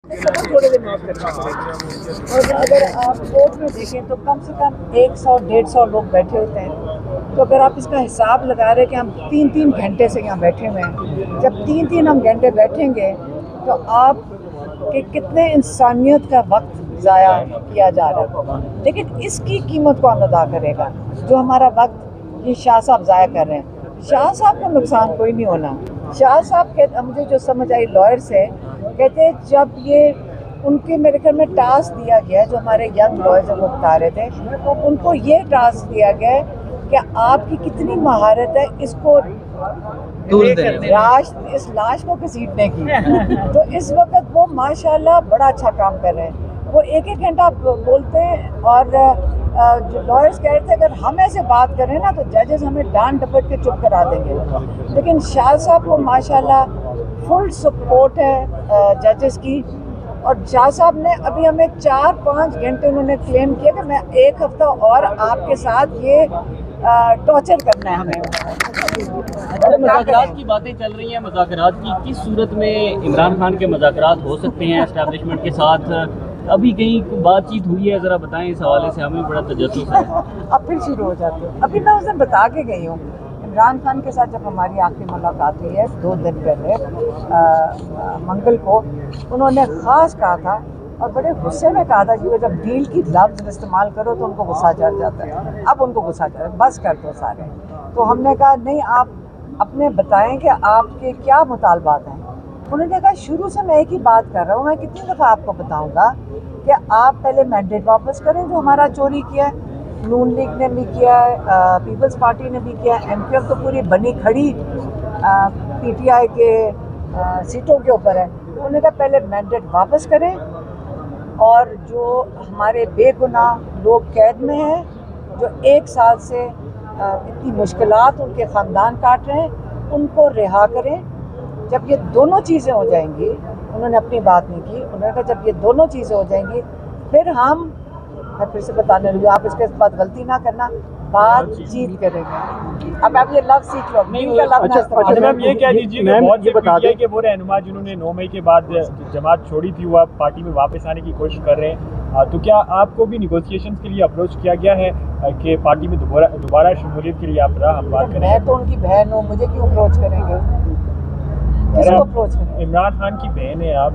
थोड़े दिन माफ करना। और अगर आप कोर्ट में देखें तो कम से कम 100-150 लोग बैठे होते हैं। तो अगर आप इसका हिसाब लगा रहे हैं कि हम 3-3 घंटे से यहाँ बैठे हुए हैं, जब 3-3 हम घंटे बैठेंगे तो आप कि कितने इंसानियत का वक्त ज़ाया किया जा रहा है। लेकिन इसकी कीमत कौन अदा करेगा? जो हमारा वक्त ये शाह साहब ज़ाया कर रहे हैं। शाह साहब का नुकसान कोई नहीं होना। शाह साहब के मुझे जो समझ आई लॉयर से, कहते हैं जब ये उनके मेरे ख्याल में टास्क दिया गया, जो हमारे यंग लॉयर्स वो बता रहे थे, तो उनको ये टास्क दिया गया है कि आपकी कितनी महारत है इसको इस लाश को घसीटने की। तो इस वक्त वो माशाल्लाह बड़ा अच्छा काम कर रहे हैं। वो एक घंटा बोलते हैं और जो लॉयर्स कह रहे थे अगर हम ऐसे बात करें ना तो जजेस हमें डांट डपट के चुप करा देंगे। लेकिन शाह साहब को माशाल्लाह फुल सपोर्ट है जजेस की। और शाह साहब ने अभी हमें 4-5 घंटे उन्होंने क्लेम किया कि मैं 1 हफ्ता और आपके साथ ये टॉर्चर करना है हमें। मुज़ाकरात की बातें चल रही हैं, मुज़ाकरात की किस सूरत में इमरान खान के मुज़ाकरात हो सकते हैं एस्टैब्लिशमेंट के साथ? अभी कहीं बातचीत हुई है, ज़रा बताएं इस हवाले से, हमें बड़ा तजस्सुस है। अब फिर शुरू हो जाती है। अभी मैं उस दिन बता के गई हूँ इमरान खान के साथ जब हमारी आखिरी मुलाकात हुई है 2 दिन पहले मंगल को, उन्होंने ख़ास कहा था और बड़े गुस्से में कहा था कि जब डील की लफ्ज़ इस्तेमाल करो तो उनको गुस्सा चढ़ जाता है। अब उनको गुस्सा चढ़, बस कर दो सारे। तो हमने कहा नहीं, आप अपने बताएं कि आपके क्या मुतालबात हैं। उन्होंने कहा शुरू से मैं एक ही बात कर रहा हूँ, मैं कितनी दफ़ा आपको बताऊँगा कि आप पहले मैंडेट वापस करें जो हमारा चोरी किया है। नून लीग ने भी किया है, पीपल्स पार्टी ने भी किया है, MPF तो पूरी बनी खड़ी PTI के सीटों के ऊपर है। उन्होंने कहा पहले मैंडेट वापस करें और जो हमारे बेगुनाह लोग कैद में हैं, जो 1 साल से इतनी मुश्किलात उनके ख़ानदान काट रहे हैं, उनको रिहा करें। जब ये दोनों चीज़ें हो जाएंगी, उन्होंने अपनी बात नहीं की, उन्होंने कहा जब ये दोनों चीज़ें हो जाएंगी फिर हम, मैं फिर से बताने लगी, आप इसके बाद गलती ना करना, बातचीत करेंगे। अब आप ये लफ्ज़ सीख लो। अच्छा मैम, ये कह दीजिए कि बहुत ये बता दें कि वो रहनुमा जिन्होंने 9 मई के बाद जमात छोड़ी थी वो आप पार्टी में वापस आने की कोशिश कर रहे हैं, तो क्या आपको भी निगोशिएशंस के लिए अप्रोच किया गया है कि पार्टी में दोबारा शमूलियत के लिए आप हमवार करें? मैं तो उनकी बहन हूँ, मुझे क्यों अप्रोच करेंगे? किसको अप्रोच करें? इमरान खान की बहन है आप,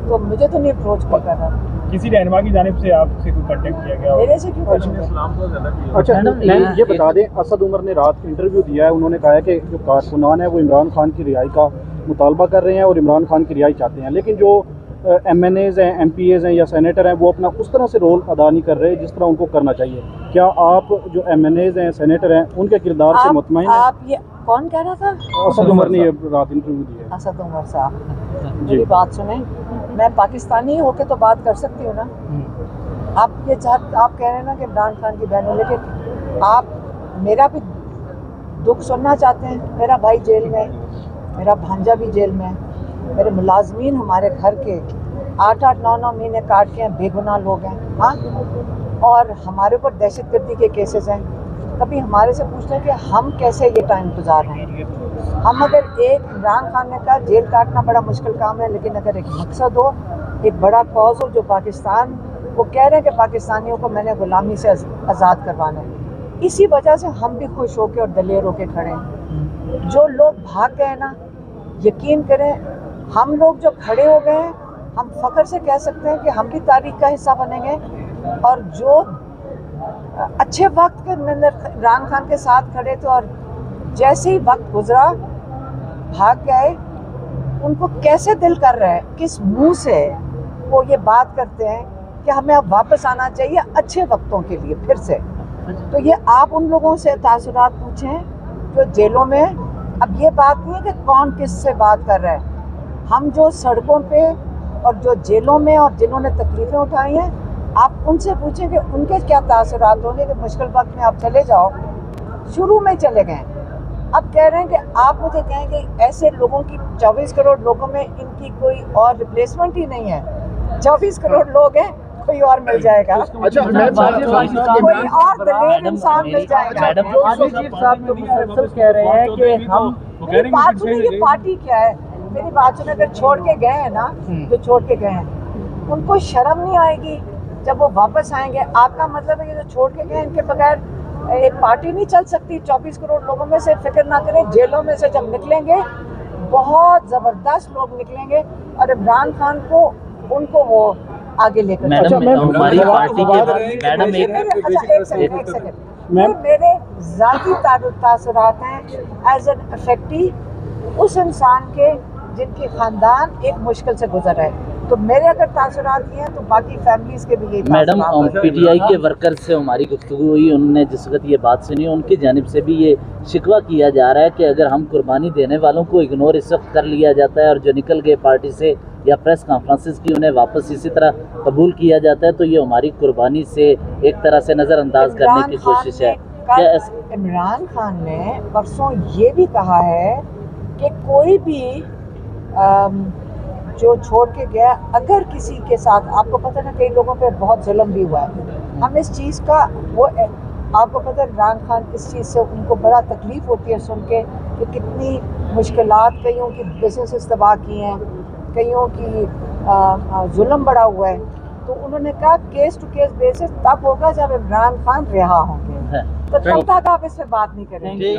तो मुझे तो नहीं अप्रोच कर रहा। किसी रहनुमा की जानिब से आपसे कोई कांटेक्ट किया गया? मेरे से क्यों करेंगे? अच्छा मैम, ये बता दें, असद उमर ने रात इंटरव्यू दिया है, उन्होंने कहा है कि जो कारकुनान है वो इमरान खान की रिहाई का मुतालबा कर रहे हैं और इमरान खान की रिहाई चाहते हैं, लेकिन जो MNAs हैं, MPAs हैं या सेनेटर हैं वो अपना उस तरह से रोल अदा नहीं कर रहे जिस तरह उनको करना चाहिए। क्या आप जो MNAs हैं, सेनेटर हैं, उनके किरदार से मुतमईन हैं? आप ये कौन कह रहा था? असद उमर ने ये रात इंटरव्यू दिया है। असद उमर साहब, मेरी बात सुने, मैं पाकिस्तानी होके तो बात कर सकती हूँ ना। आप कह रहे हैं ना कि इमरान खान की बहन हो, लेकिन आप मेरा भी दुख सुनना चाहते हैं। मेरा भाई जेल में, मेरा भांजा भी जेल में, मेरे मुलाजमीन हमारे घर के 8-8, 9-9 महीने काट के हैं, बेगुनाह लोग हैं। हाँ, और हमारे ऊपर दहशतगर्दी के केसेस हैं। कभी हमारे से पूछते हैं कि हम कैसे ये टाइम गुजार रहे हैं। हम अगर एक इमरान खान ने कहा जेल काटना बड़ा मुश्किल काम है, लेकिन अगर एक मकसद हो, एक बड़ा कॉज हो, जो पाकिस्तान, वो कह रहे हैं कि पाकिस्तानियों को मैंने गुलामी से आज़ाद करवाना है, इसी वजह से हम भी खुश होकर और दलेर होकर खड़े हैं। जो लोग भाग गए ना, यकीन करें, हम लोग जो खड़े हो गए हैं, हम फ़ख्र से कह सकते हैं कि हम भी तारीख का हिस्सा बनेंगे। और जो अच्छे वक्त के अंदर इमरान खान के साथ खड़े थे और जैसे ही वक्त गुजरा भाग गए, उनको कैसे दिल कर रहा है, किस मुंह से वो ये बात करते हैं कि हमें अब वापस आना चाहिए अच्छे वक्तों के लिए फिर से। तो ये आप उन लोगों से तासुरात पूछें जो जेलों में। अब ये बात नहीं है कि कौन किस से बात कर रहा है, हम जो सड़कों पे और जो जेलों में और जिन्होंने तकलीफ़ें उठाई हैं, आप उनसे पूछें कि उनके क्या तासुरात होंगे कि मुश्किल वक्त में आप चले जाओ। शुरू में चले गए, अब कह रहे हैं कि आप मुझे कहें कि ऐसे लोगों की 24 करोड़ लोगों में इनकी कोई और रिप्लेसमेंट ही नहीं है। 24 करोड़ लोग हैं, कोई और मिल जाएगा। अच्छा, कोई और दलेर इंसान मिल जाएगा। कह रहे हैं कि हम, मेरी बात सुनिए, ये पार्टी क्या है, मेरी बात सुनिए, अगर छोड़ के गए हैं ना, जो छोड़ के गए हैं, उनको शर्म नहीं आएगी जब वो वापस आएंगे? आपका मतलब है कि जो छोड़ के गए इनके बगैर एक पार्टी नहीं चल सकती? 24 करोड़ लोगों में से फिक्र ना करें, जेलों में से जब निकलेंगे बहुत जबरदस्त लोग निकलेंगे और इमरान खान को उनको वो आगे लेकर मैडम हमारी पार्टी के मैडम एक सेकंड मेरे ज़ाती तासुरात हैं एज एन अफेक्टी उस इंसान के जिनकी खानदान एक मुश्किल से गुजर रहा है, तो मेरे अगर तासुरात ये हैं तो बाकी फैमिलीज के भी यही मैडम तासुरात हैं। पीटीआई के वर्कर से हमारी गुफ्तगू हुई, उन्होंने जिस वक्त ये बात सुनी उनकी जानिब से भी ये शिकवा किया जा रहा है कि अगर हम कुर्बानी देने वालों को इग्नोर इस वक्त कर लिया जाता है और जो निकल गए पार्टी से या प्रेस कॉन्फ्रेंसेस की उन्हें वापस इसी तरह कबूल किया जाता है, तो ये हमारी कुर्बानी से एक तरह से नज़रअंदाज करने की कोशिश है। इमरान खान ने परसों ये भी कहा है कि कोई भी जो छोड़ के गया, अगर किसी के साथ, आपको पता है ना कई लोगों पे बहुत जुल्म भी हुआ है, हम इस चीज़ का वो आपको पता है इमरान खान किस चीज़ से उनको बड़ा तकलीफ़ होती है सुन के कि कितनी मुश्किलात, कईयों की बिजनेस तबाह की हैं, कईयों की जुल्म बड़ा हुआ है, तो उन्होंने कहा केस टू केस बेसिस तब होगा जब इमरान खान रिहा होंगे, तो तब तक आप इस पर बात नहीं करेंगे।